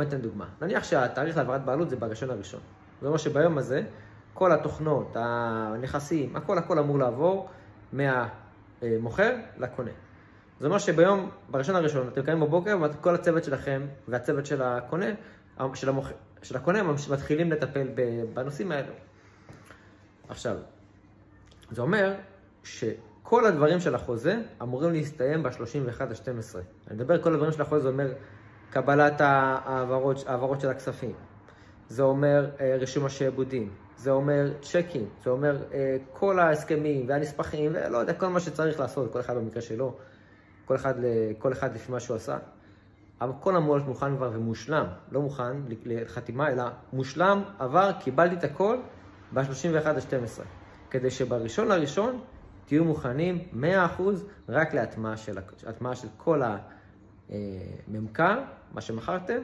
אני אתן דוגמה. נניח שהתאריך להעברת בעלות זה בראשון הראשון. זאת אומרת שביום הזה, כל התוכנות, הנכסים, הכל אמור לעבור מהמוכר לקונה. זאת אומרת שביום, בראשון הראשון, אתם קמים בבוקר, וכל הצוות שלכם והצוות של הקונה, של הקונה, מתחילים לטפל בנושאים האלו. עכשיו, זה אומר שכל הדברים של החוזה אמורים להסתיים ב-31/12. אני מדבר כל הדברים של החוזה, זה אומר קבלת העברות של הכספים. זה אומר רישום השעבודים. זה אומר צ'קים. זה אומר כל ההסכמים והנספחים, ולא יודע, כל מה שצריך לעשות, כל אחד במקרה שלו, כל אחד לפי מה שהוא עשה. אבל כל אמור להיות מוכן כבר ומושלם, לא מוכן לחתימה, אלא מושלם, עבר, קיבלתי את הכל ב-31/12. כדי שבראשון לראשון תהיו מוכנים 100% רק להטמעה של כל הממכר, מה שמכרתם,